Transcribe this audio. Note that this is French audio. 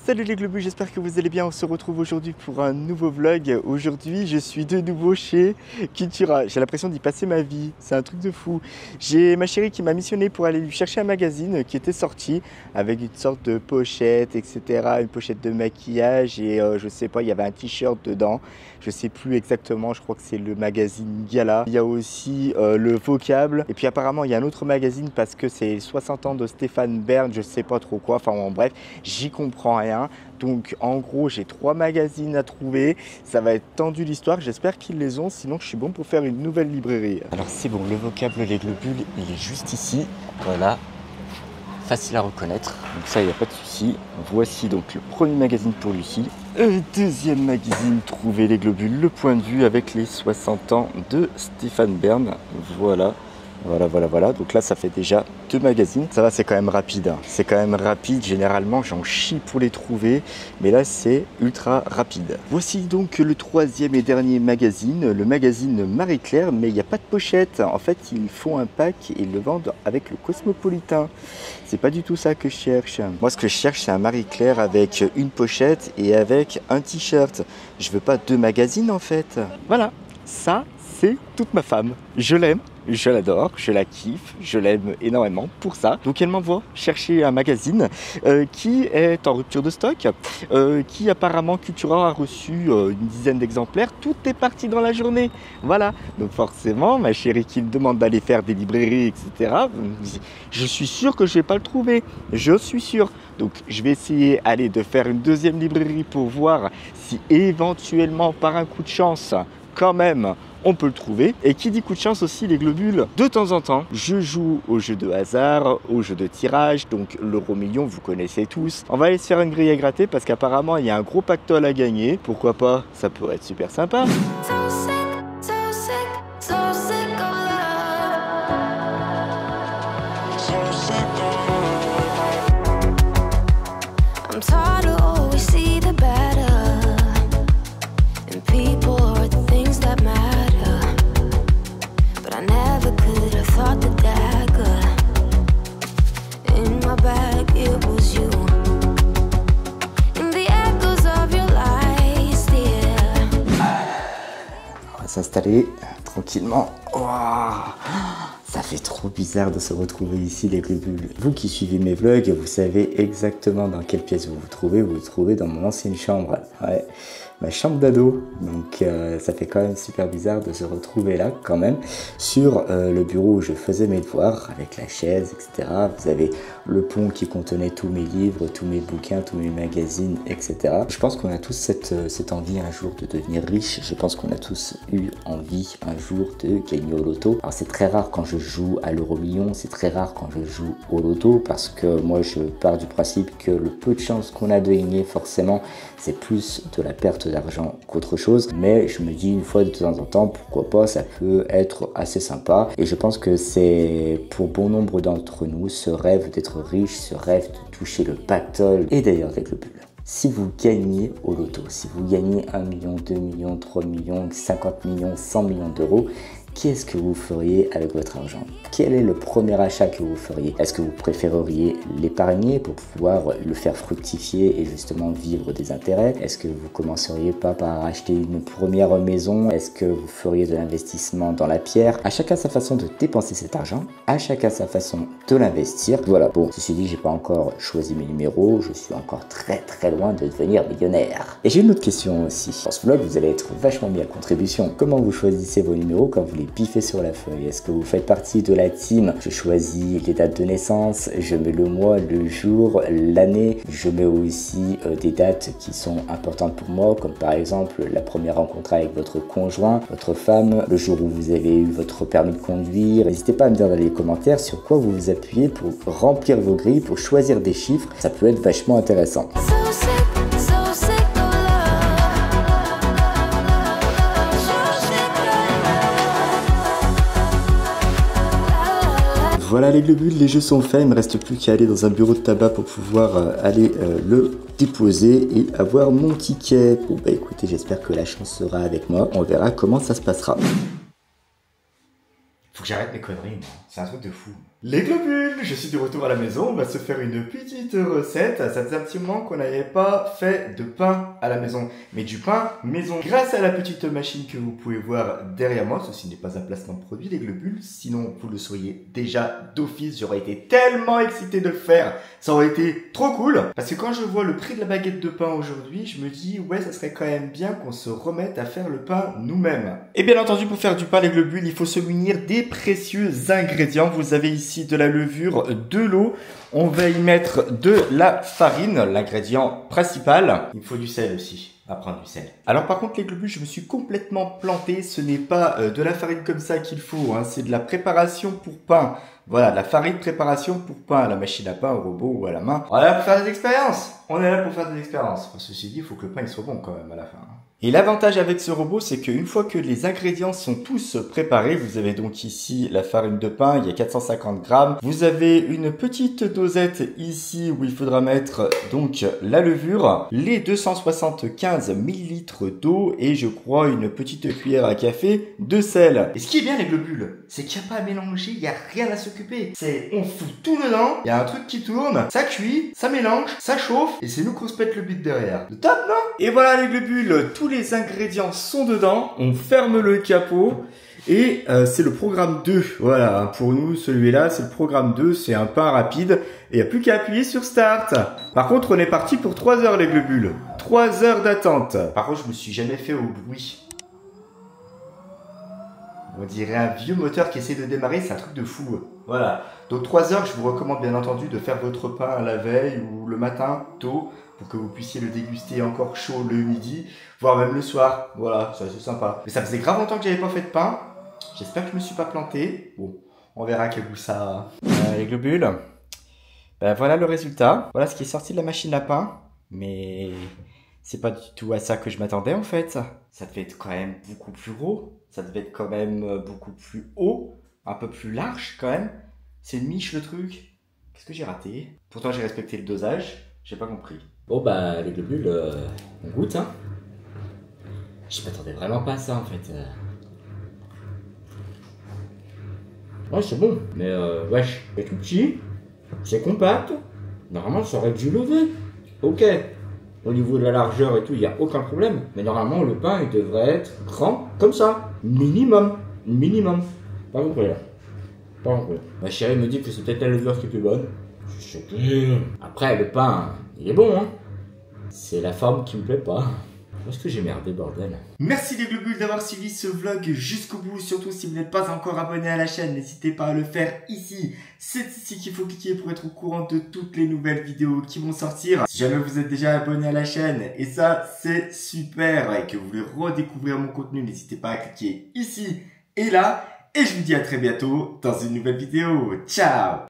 Salut les globus, j'espère que vous allez bien. On se retrouve aujourd'hui pour un nouveau vlog. Aujourd'hui, je suis de nouveau chez Cultura. J'ai l'impression d'y passer ma vie. C'est un truc de fou. J'ai ma chérie qui m'a missionné pour aller lui chercher un magazine qui était sorti avec une sorte de pochette, etc. Une pochette de maquillage et je sais pas, il y avait un t-shirt dedans. Je sais plus exactement, je crois que c'est le magazine Gala. Il y a aussi le vocable. Et puis apparemment, il y a un autre magazine parce que c'est 60 ans de Stéphane Bern, je sais pas trop quoi. Enfin bon, bref, j'y comprends rien. Donc en gros, j'ai 3 magazines à trouver. Ça va être tendu l'histoire. J'espère qu'ils les ont. Sinon, je suis bon pour faire une nouvelle librairie. Alors c'est bon, le vocable, les globules, il est juste ici. Voilà. Facile à reconnaître, donc ça il n'y a pas de souci. Voici donc le premier magazine pour Lucie. Deuxième magazine, trouver les globules, le point de vue avec les 60 ans de Stéphane Bern. Voilà. Voilà. Donc là, ça fait déjà 2 magazines. Ça va, c'est quand même rapide. C'est quand même rapide. Généralement, j'en chie pour les trouver. Mais là, c'est ultra rapide. Voici donc le troisième et dernier magazine. Le magazine Marie-Claire. Mais il n'y a pas de pochette. En fait, ils font un pack et ils le vendent avec le Cosmopolitain. C'est pas du tout ça que je cherche. Moi, ce que je cherche, c'est un Marie-Claire avec une pochette et avec un t-shirt. Je veux pas 2 magazines, en fait. Voilà. Ça, c'est toute ma femme. Je l'aime. Je l'adore, je la kiffe, je l'aime énormément pour ça. Donc elle m'envoie chercher un magazine qui est en rupture de stock, qui apparemment Cultura a reçu une dizaine d'exemplaires. Tout est parti dans la journée. Voilà. Donc forcément, ma chérie qui me demande d'aller faire des librairies, etc. Je suis sûr que je ne vais pas le trouver. Je suis sûr. Donc je vais essayer de faire une deuxième librairie pour voir si éventuellement par un coup de chance, quand même, on peut le trouver. Et qui dit coup de chance aussi, les globules, de temps en temps, je joue au jeu de hasard, au jeu de tirage, donc l'euro million, vous connaissez tous. On va aller se faire une grille à gratter parce qu'apparemment, il y a un gros pactole à gagner. Pourquoi pas? Ça pourrait être super sympa. S'installer tranquillement. Oh, ça fait trop bizarre de se retrouver ici, les globules. Vous qui suivez mes vlogs, vous savez exactement dans quelle pièce vous vous trouvez. Vous vous trouvez dans mon ancienne chambre. Ouais, ma chambre d'ado. Donc ça fait quand même super bizarre de se retrouver là quand même. Sur le bureau où je faisais mes devoirs avec la chaise, etc. Vous avez le pont qui contenait tous mes livres, tous mes bouquins, tous mes magazines, etc. Je pense qu'on a tous cette envie un jour de devenir riche. Je pense qu'on a tous eu envie un jour de gagner au loto. Alors c'est très rare quand je joue à l'euro million, c'est très rare quand je joue au loto parce que moi je pars du principe que le peu de chance qu'on a de gagner forcément c'est plus de la perte d'argent qu'autre chose, mais je me dis une fois de temps en temps pourquoi pas, ça peut être assez sympa et je pense que c'est pour bon nombre d'entre nous ce rêve d'être riche, ce rêve de toucher le pactole. Et d'ailleurs avec le bulle, si vous gagnez au loto, si vous gagnez 1 million, 2 millions, 3 millions, 50 millions, 100 millions d'euros, qu'est-ce que vous feriez avec votre argent? Quel est le premier achat que vous feriez? Est-ce que vous préféreriez l'épargner pour pouvoir le faire fructifier et justement vivre des intérêts? Est-ce que vous commenceriez pas par acheter une première maison? Est-ce que vous feriez de l'investissement dans la pierre? À chacun sa façon de dépenser cet argent, à chacun sa façon de l'investir. Voilà, bon, ceci dit, j'ai pas encore choisi mes numéros, je suis encore très loin de devenir millionnaire. Et j'ai une autre question aussi. Dans ce vlog, vous allez être vachement mis à contribution. Comment vous choisissez vos numéros quand vous les piffez sur la feuille? Est-ce que vous faites partie de la team je choisis les dates de naissance, je mets le mois, le jour, l'année, je mets aussi des dates qui sont importantes pour moi, comme par exemple la première rencontre avec votre conjoint, votre femme, le jour où vous avez eu votre permis de conduire? N'hésitez pas à me dire dans les commentaires sur quoi vous vous appuyez pour remplir vos grilles, pour choisir des chiffres, ça peut être vachement intéressant. Voilà les globules, les jeux sont faits, il ne me reste plus qu'à aller dans un bureau de tabac pour pouvoir aller le déposer et avoir mon ticket. Bon bah écoutez, j'espère que la chance sera avec moi, on verra comment ça se passera. Faut que j'arrête mes conneries, moi. C'est un truc de fou. Les globules, je suis de retour à la maison, on va se faire une petite recette. Ça faisait un petit moment qu'on n'avait pas fait de pain à la maison, mais du pain maison. Grâce à la petite machine que vous pouvez voir derrière moi, ceci n'est pas un placement de produit, les globules, sinon vous le sauriez déjà d'office, j'aurais été tellement excité de le faire, ça aurait été trop cool. Parce que quand je vois le prix de la baguette de pain aujourd'hui, je me dis, ouais, ça serait quand même bien qu'on se remette à faire le pain nous-mêmes. Et bien entendu, pour faire du pain, les globules, il faut se munir des précieux ingrédients. Vous avez ici de la levure, de l'eau, on va y mettre de la farine, l'ingrédient principal. Il me faut du sel aussi, à prendre du sel. Alors par contre les globules, je me suis complètement planté, ce n'est pas de la farine comme ça qu'il faut, hein, c'est de la préparation pour pain. Voilà, de la farine préparation pour pain, à la machine à pain, au robot ou à la main. On est là pour faire des expériences. On est là pour faire des expériences. Ceci dit, il faut que le pain il soit bon quand même à la fin. Et l'avantage avec ce robot, c'est qu'une fois que les ingrédients sont tous préparés, vous avez donc ici la farine de pain, il y a 450 grammes. Vous avez une petite dosette ici où il faudra mettre donc la levure, les 275 ml d'eau et je crois une petite cuillère à café de sel. Et ce qui est bien les globules, c'est qu'il n'y a pas à mélanger, il n'y a rien à s'occuper. C'est on fout tout dedans, il y a un truc qui tourne, ça cuit, ça mélange, ça chauffe et c'est nous qu'on se pète le bide derrière. Le top, non? Et voilà les globules, tous les ingrédients sont dedans, on ferme le capot et c'est le programme 2. Voilà, pour nous celui-là c'est le programme 2, c'est un pain rapide et il n'y a plus qu'à appuyer sur start. Par contre on est parti pour 3 heures les globules, 3 heures d'attente. Par contre je me suis jamais fait au bruit. On dirait un vieux moteur qui essaie de démarrer, c'est un truc de fou. Voilà, donc 3 heures, je vous recommande bien entendu de faire votre pain la veille ou le matin tôt pour que vous puissiez le déguster encore chaud le midi, voire même le soir. Voilà, c'est assez sympa. Mais ça faisait grave longtemps que j'avais pas fait de pain. J'espère que je me suis pas planté. Bon, on verra quel goût ça a. Les globules. Ben voilà le résultat. Voilà ce qui est sorti de la machine à pain. Mais c'est pas du tout à ça que je m'attendais en fait. Ça devait être quand même beaucoup plus gros. Ça devait être quand même beaucoup plus haut. Un peu plus large quand même. C'est une miche le truc. Qu'est-ce que j'ai raté? Pourtant j'ai respecté le dosage. J'ai pas compris. Bon bah les globules, on goûte hein. Je m'attendais vraiment pas à ça en fait. Ouais c'est bon, mais wesh, c'est tout petit, c'est compact. Normalement ça aurait dû lever. Ok, au niveau de la largeur et tout, il n'y a aucun problème. Mais normalement le pain il devrait être grand comme ça. Minimum. Minimum. Pas compris là. Pas compris. Ma chérie me dit que c'est peut-être la levure qui est plus bonne. Je sais plus. Après le pain, il est bon hein. C'est la forme qui me plaît pas. Où est-ce que j'ai merdé bordel? Merci les globules d'avoir suivi ce vlog jusqu'au bout. Surtout si vous n'êtes pas encore abonné à la chaîne, n'hésitez pas à le faire ici. C'est ici qu'il faut cliquer pour être au courant de toutes les nouvelles vidéos qui vont sortir. Si jamais vous êtes déjà abonné à la chaîne, et ça c'est super, et que vous voulez redécouvrir mon contenu, n'hésitez pas à cliquer ici et là. Et je vous dis à très bientôt dans une nouvelle vidéo. Ciao!